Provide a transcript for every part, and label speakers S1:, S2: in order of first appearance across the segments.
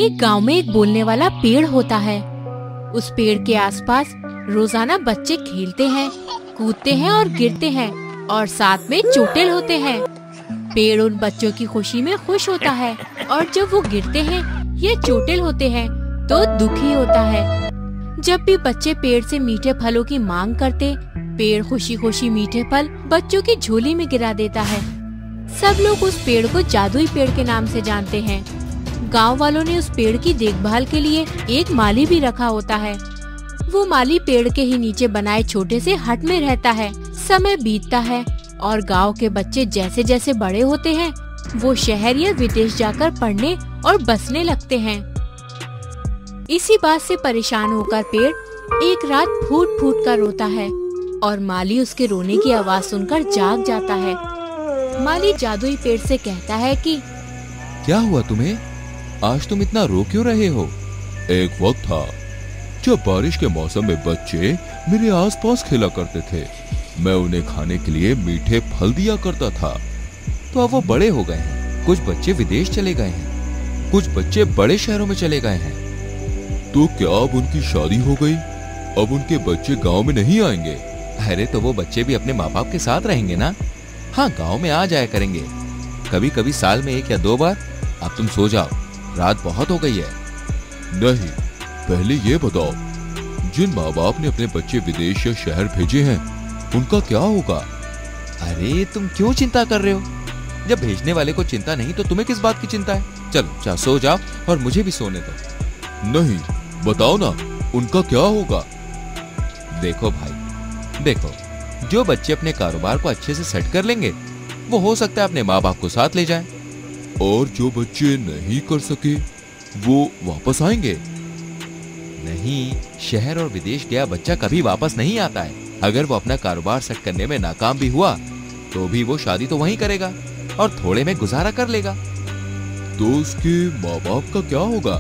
S1: एक गांव में एक बोलने वाला पेड़ होता है। उस पेड़ के आसपास रोजाना बच्चे खेलते हैं, कूदते हैं और गिरते हैं और साथ में चोटिल होते हैं। पेड़ उन बच्चों की खुशी में खुश होता है और जब वो गिरते हैं या चोटिल होते हैं तो दुखी होता है। जब भी बच्चे पेड़ से मीठे फलों की मांग करते, पेड़ खुशी खुशी मीठे फल बच्चों की झोली में गिरा देता है। सब लोग उस पेड़ को जादुई पेड़ के नाम से जानते हैं। गांव वालों ने उस पेड़ की देखभाल के लिए एक माली भी रखा होता है। वो माली पेड़ के ही नीचे बनाए छोटे से हट में रहता है। समय बीतता है और गांव के बच्चे जैसे जैसे बड़े होते हैं वो शहर या विदेश जाकर पढ़ने और बसने लगते हैं। इसी बात से परेशान होकर पेड़ एक रात फूट फूट कर रोता है और माली उसके रोने की आवाज सुनकर जाग जाता है। माली जादुई पेड़ से कहता है कि
S2: क्या हुआ तुम्हें? आज तुम इतना रो क्यों रहे हो? एक वक्त था जब बारिश के मौसम में बच्चे मेरे आसपास खेला करते थे। मैं उन्हें खाने के लिए मीठे फल दिया करता था। तो अब वो बड़े हो गए हैं। कुछ बच्चे विदेश चले गए हैं, कुछ बच्चे बड़े शहरों में चले गए हैं। तो क्या अब उनकी शादी हो गई? अब उनके बच्चे गांव में नहीं आएंगे?
S3: अरे तो वो बच्चे भी अपने माँ बाप के साथ रहेंगे ना। हाँ, गांव में आ जाया करेंगे कभी कभी साल में 1 या 2 बार। अब तुम सो जाओ, रात बहुत हो गई है।
S2: नहीं, पहले ये बताओ, जिन माँ बाप ने अपने बच्चे विदेश या शहर भेजे हैं उनका क्या होगा?
S3: अरे तुम क्यों चिंता कर रहे हो? जब भेजने वाले को चिंता नहीं तो तुम्हें किस बात की चिंता है? चलो सो जाओ और मुझे भी सोने दो।
S2: नहीं, बताओ ना, उनका क्या होगा?
S3: देखो भाई, देखो, जो बच्चे अपने कारोबार को अच्छे से सेट कर लेंगे वो हो सकता है अपने माँ बाप को साथ ले जाएं।
S2: और जो बच्चे नहीं कर सके वो वापस आएंगे?
S3: नहीं, शहर और विदेश गया बच्चा कभी वापस नहीं आता है। अगर वो अपना कारोबार सेट करने में नाकाम भी हुआ तो भी वो शादी तो वहीं करेगा और थोड़े में गुजारा कर लेगा।
S2: तो उसके माँ बाप का क्या होगा?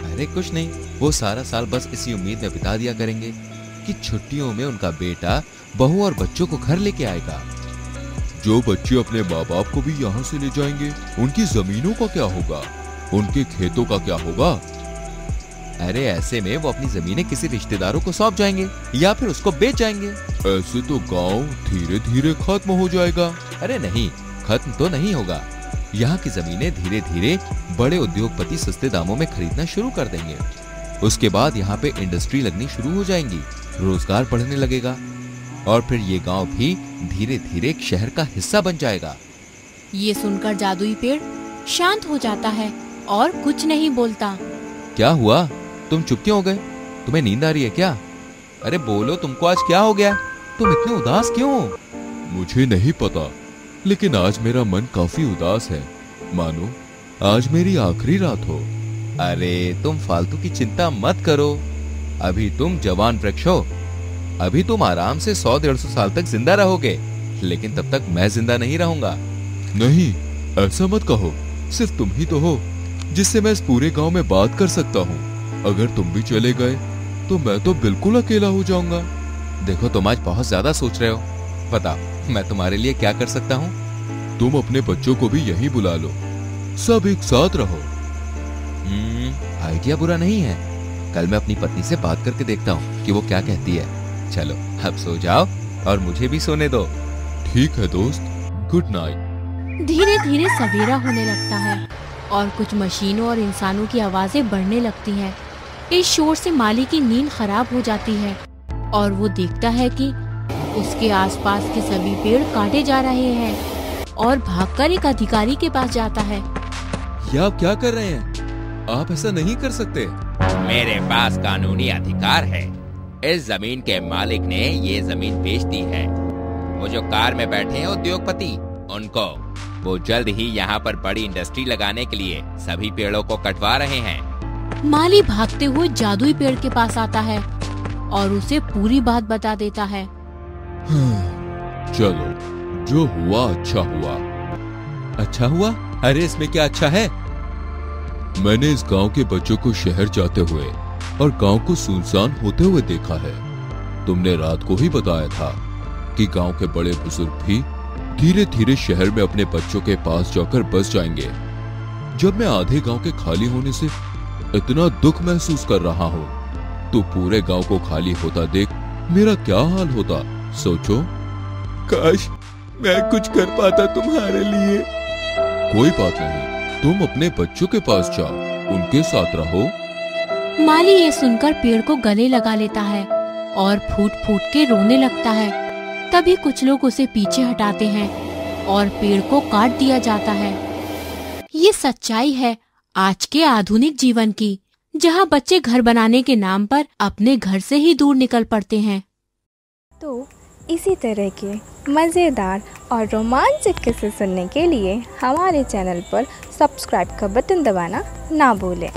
S3: अरे कुछ नहीं, वो सारा साल बस इसी उम्मीद में बिता दिया करेंगे कि छुट्टियों में उनका बेटा बहू और बच्चों को घर लेके आएगा।
S2: जो बच्चे अपने माँ बाप को भी यहाँ से ले जाएंगे, उनकी जमीनों का क्या होगा? उनके खेतों का क्या होगा?
S3: अरे ऐसे में वो अपनी जमीनें किसी रिश्तेदारों को सौंप जाएंगे या फिर उसको बेच जाएंगे।
S2: ऐसे तो गांव धीरे धीरे खत्म हो जाएगा।
S3: अरे नहीं, खत्म तो नहीं होगा। यहाँ की जमीनें धीरे धीरे बड़े उद्योगपति सस्ते दामों में खरीदना शुरू कर देंगे। उसके बाद यहाँ पे इंडस्ट्री लगनी शुरू हो जाएंगी, रोजगार बढ़ने लगेगा और फिर ये गांव भी धीरे धीरे एक शहर का हिस्सा बन जाएगा।
S1: ये सुनकर जादुई पेड़ शांत हो जाता है और कुछ नहीं बोलता।
S3: क्या हुआ? तुम चुप क्यों हो गए? तुम्हें नींद आ रही है क्या? अरे बोलो, तुमको आज क्या हो गया? तुम इतने उदास क्यों हो?
S2: मुझे नहीं पता, लेकिन आज मेरा मन काफी उदास है। मानो आज मेरी आखिरी रात हो।
S3: अरे तुम फालतू की चिंता मत करो। अभी तुम जवान वृक्ष हो। अभी तुम आराम से 100-150 साल तक जिंदा रहोगे, लेकिन तब तक मैं जिंदा नहीं रहूंगा।
S2: नहीं, ऐसा मत कहो। सिर्फ तुम ही तो हो जिससे मैं इस पूरे गांव में बात कर सकता हूँ। अगर तुम भी चले गए तो मैं तो बिल्कुल अकेला हो जाऊंगा।
S3: देखो, तुम आज बहुत ज्यादा सोच रहे हो। बताओ, मैं तुम्हारे लिए क्या कर सकता हूँ?
S2: तुम अपने बच्चों को भी यहीं बुला लो, सब एक साथ रहो।
S3: आइडिया बुरा नहीं है। कल मैं अपनी पत्नी से बात करके देखता हूँ कि वो क्या कहती है। चलो अब सो जाओ और मुझे भी सोने दो।
S2: ठीक है दोस्त, गुड नाइट।
S1: धीरे धीरे सवेरा होने लगता है और कुछ मशीनों और इंसानों की आवाजें बढ़ने लगती हैं। इस शोर से माली की नींद खराब हो जाती है और वो देखता है कि उसके आसपास के सभी पेड़ काटे जा रहे हैं और भागकर एक अधिकारी के पास जाता है।
S2: ये आप क्या कर रहे हैं? आप ऐसा नहीं कर सकते।
S3: मेरे पास कानूनी अधिकार है। इस जमीन के मालिक ने ये जमीन बेच दी है। वो जो कार में बैठे हैं उद्योगपति, उनको वो जल्द ही यहाँ पर बड़ी इंडस्ट्री लगाने के लिए सभी पेड़ों को कटवा रहे हैं।
S1: माली भागते हुए जादुई पेड़ के पास आता है और उसे पूरी बात बता देता है।
S2: चलो, जो हुआ अच्छा हुआ।
S3: अच्छा हुआ? अरे इसमें क्या अच्छा है?
S2: मैंने इस गांव के बच्चों को शहर जाते हुए और गांव को सुनसान होते हुए देखा है। तुमने रात को ही बताया था कि गांव के बड़े बुजुर्ग भी धीरे धीरे शहर में अपने बच्चों के पास जाकर बस जाएंगे। जब मैं आधे गांव के खाली होने से इतना दुख महसूस कर रहा हूँ, तो पूरे गांव को खाली होता देख मेरा क्या हाल होता। सोचो, काश मैं कुछ कर पाता तुम्हारे लिए। कोई बात नहीं, तुम अपने बच्चों के पास जाओ, उनके साथ रहो।
S1: माली ये सुनकर पेड़ को गले लगा लेता है और फूट फूट के रोने लगता है। तभी कुछ लोग उसे पीछे हटाते हैं और पेड़ को काट दिया जाता है। ये सच्चाई है आज के आधुनिक जीवन की, जहाँ बच्चे घर बनाने के नाम पर अपने घर से ही दूर निकल पड़ते हैं।
S4: तो इसी तरह के मज़ेदार और रोमांचक किस्से सुनने के लिए हमारे चैनल पर सब्सक्राइब का बटन दबाना ना भूलें।